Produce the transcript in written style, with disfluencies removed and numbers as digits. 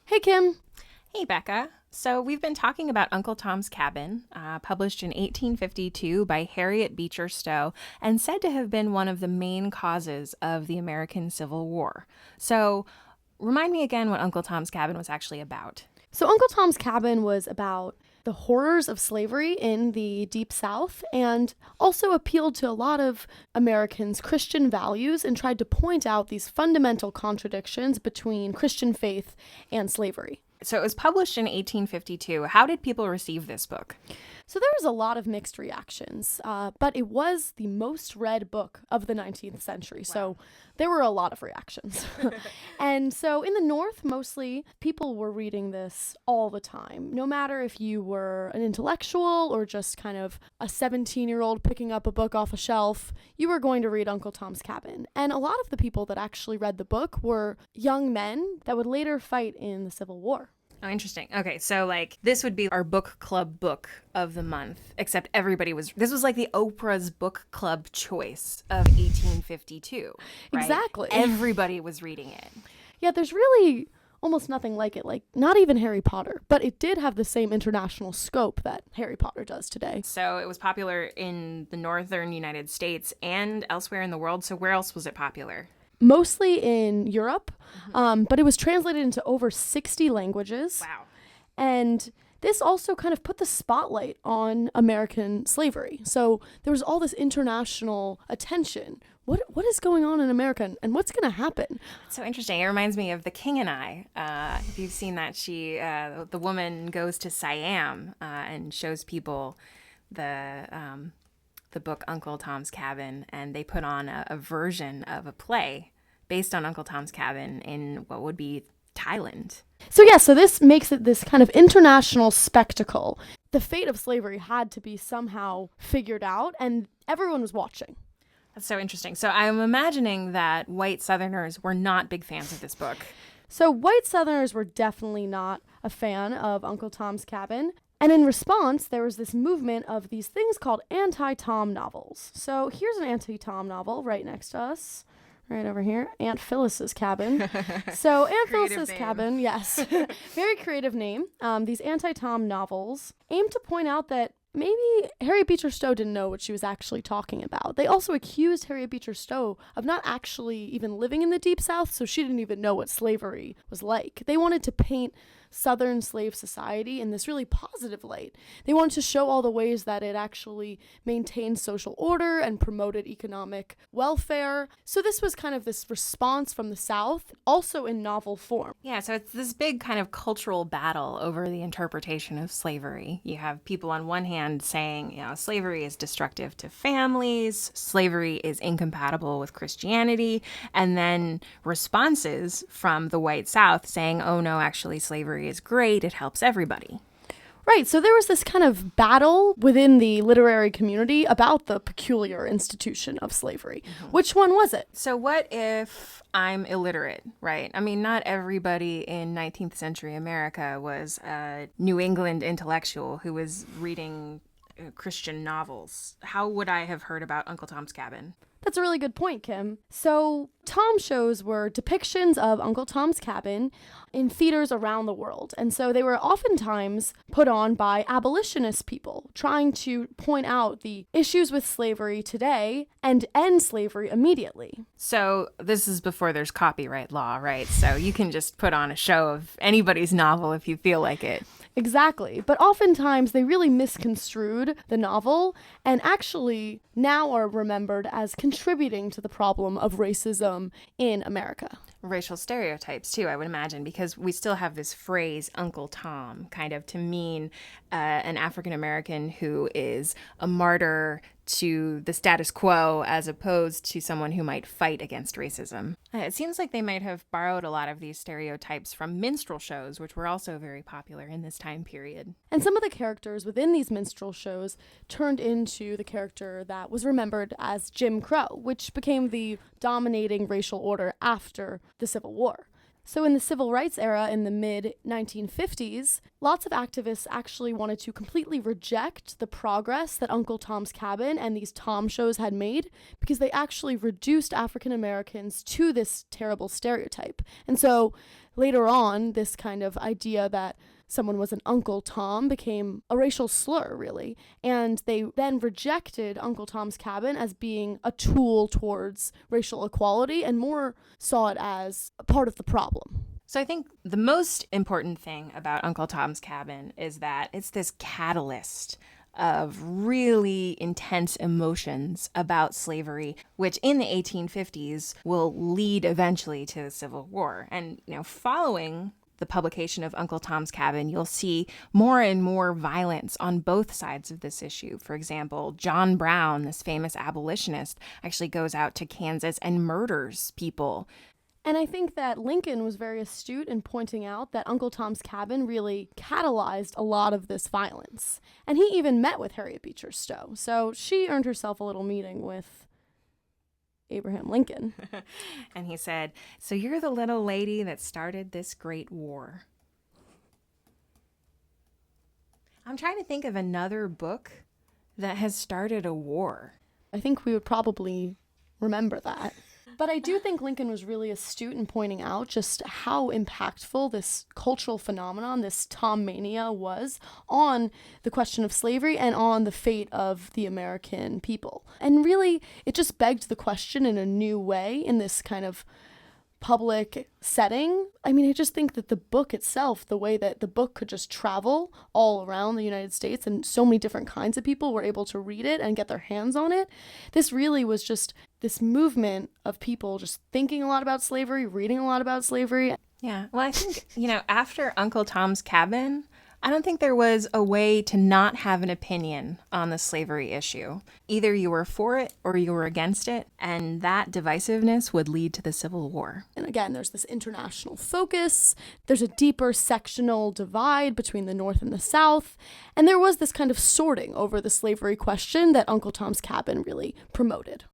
Hey, Kim. Hey, Becca. So, we've been talking about Uncle Tom's Cabin, published in 1852 by Harriet Beecher Stowe, and said to have been one of the main causes of the American Civil War. So, remind me again what Uncle Tom's Cabin was actually about. So, Uncle Tom's Cabin was about the horrors of slavery in the Deep South and also appealed to a lot of Americans' Christian values and tried to point out these fundamental contradictions between Christian faith and slavery. So, it was published in 1852. How did people receive this book? So there was a lot of mixed reactions, but it was the most read book of the 19th century. Wow. So there were a lot of reactions. And so in the North, mostly, people were reading this all the time. No matter if you were an intellectual or just kind of a 17-year-old picking up a book off a shelf, you were going to read Uncle Tom's Cabin. And a lot of the people that actually read the book were young men that would later fight in the Civil War. Oh, interesting. Okay, so this would be our book club book of the month, except this was like the Oprah's book club choice of 1852. Right? Exactly. Everybody was reading it. Yeah, there's really almost nothing like it, like not even Harry Potter, but it did have the same international scope that Harry Potter does today. So it was popular in the northern United States and elsewhere in the world. So where else was it popular? Mostly in Europe, but it was translated into over 60 languages. Wow. And this also kind of put the spotlight on American slavery. So there was all this international attention. What is going on in America and what's going to happen? So interesting. It reminds me of The King and I. If you've seen that, the woman goes to Siam and shows people the book Uncle Tom's Cabin, and they put on a version of a play based on Uncle Tom's Cabin in what would be Thailand. So this makes it this kind of international spectacle. The fate of slavery had to be somehow figured out, and everyone was watching. That's so interesting. So I'm imagining that white Southerners were not big fans of this book. So white Southerners were definitely not a fan of Uncle Tom's Cabin. And in response, there was this movement of these things called anti-Tom novels. So here's an anti-Tom novel right next to us, right over here, Aunt Phyllis's Cabin. So Aunt Phyllis's Cabin, yes, very creative name. These anti-Tom novels aim to point out that maybe Harriet Beecher Stowe didn't know what she was actually talking about. They also accused Harriet Beecher Stowe of not actually even living in the Deep South, so she didn't even know what slavery was like. They wanted to paint Southern slave society in this really positive light. They wanted to show all the ways that it actually maintained social order and promoted economic welfare. So this was kind of this response from the South, also in novel form. Yeah, so it's this big kind of cultural battle over the interpretation of slavery. You have people on one hand saying, slavery is destructive to families, slavery is incompatible with Christianity, and then responses from the white South saying, oh no, actually slavery is great, it helps everybody. Right, so there was this kind of battle within the literary community about the peculiar institution of slavery. Mm-hmm. Which one was it? So what if I'm illiterate, right? I mean, not everybody in 19th century America was a New England intellectual who was reading Christian novels. How would I have heard about Uncle Tom's Cabin? That's a really good point, Kim. So Tom shows were depictions of Uncle Tom's Cabin in theaters around the world. And so they were oftentimes put on by abolitionist people trying to point out the issues with slavery today and end slavery immediately. So this is before there's copyright law, right? So you can just put on a show of anybody's novel if you feel like it. Exactly. But oftentimes they really misconstrued the novel and actually now are remembered as contributing to the problem of racism in America. Racial stereotypes, too, I would imagine, because we still have this phrase, Uncle Tom, kind of to mean an African-American who is a martyr to the status quo as opposed to someone who might fight against racism. It seems like they might have borrowed a lot of these stereotypes from minstrel shows, which were also very popular in this time period. And some of the characters within these minstrel shows turned into the character that was remembered as Jim Crow, which became the dominating racial order after the Civil War. So in the civil rights era in the mid 1950s, lots of activists actually wanted to completely reject the progress that Uncle Tom's Cabin and these Tom shows had made because they actually reduced African Americans to this terrible stereotype. And so later on, this kind of idea that someone was an Uncle Tom became a racial slur, really. And they then rejected Uncle Tom's Cabin as being a tool towards racial equality and more saw it as a part of the problem. So I think the most important thing about Uncle Tom's Cabin is that it's this catalyst of really intense emotions about slavery, which in the 1850s will lead eventually to the Civil War. And, following the publication of Uncle Tom's Cabin, you'll see more and more violence on both sides of this issue. For example, John Brown, this famous abolitionist, actually goes out to Kansas and murders people. And I think that Lincoln was very astute in pointing out that Uncle Tom's Cabin really catalyzed a lot of this violence. And he even met with Harriet Beecher Stowe. So she earned herself a little meeting with Abraham Lincoln. And he said, "So you're the little lady that started this great war." I'm trying to think of another book that has started a war. I think we would probably remember that. But I do think Lincoln was really astute in pointing out just how impactful this cultural phenomenon, this Tom mania, was on the question of slavery and on the fate of the American people. And really, it just begged the question in a new way in this kind of public setting. I mean, I just think that the book itself, the way that the book could just travel all around the United States and so many different kinds of people were able to read it and get their hands on it, this really was just this movement of people just thinking a lot about slavery, reading a lot about slavery. Yeah, well, I think, after Uncle Tom's Cabin, I don't think there was a way to not have an opinion on the slavery issue. Either you were for it or you were against it, and that divisiveness would lead to the Civil War. And again, there's this international focus, there's a deeper sectional divide between the North and the South, and there was this kind of sorting over the slavery question that Uncle Tom's Cabin really promoted.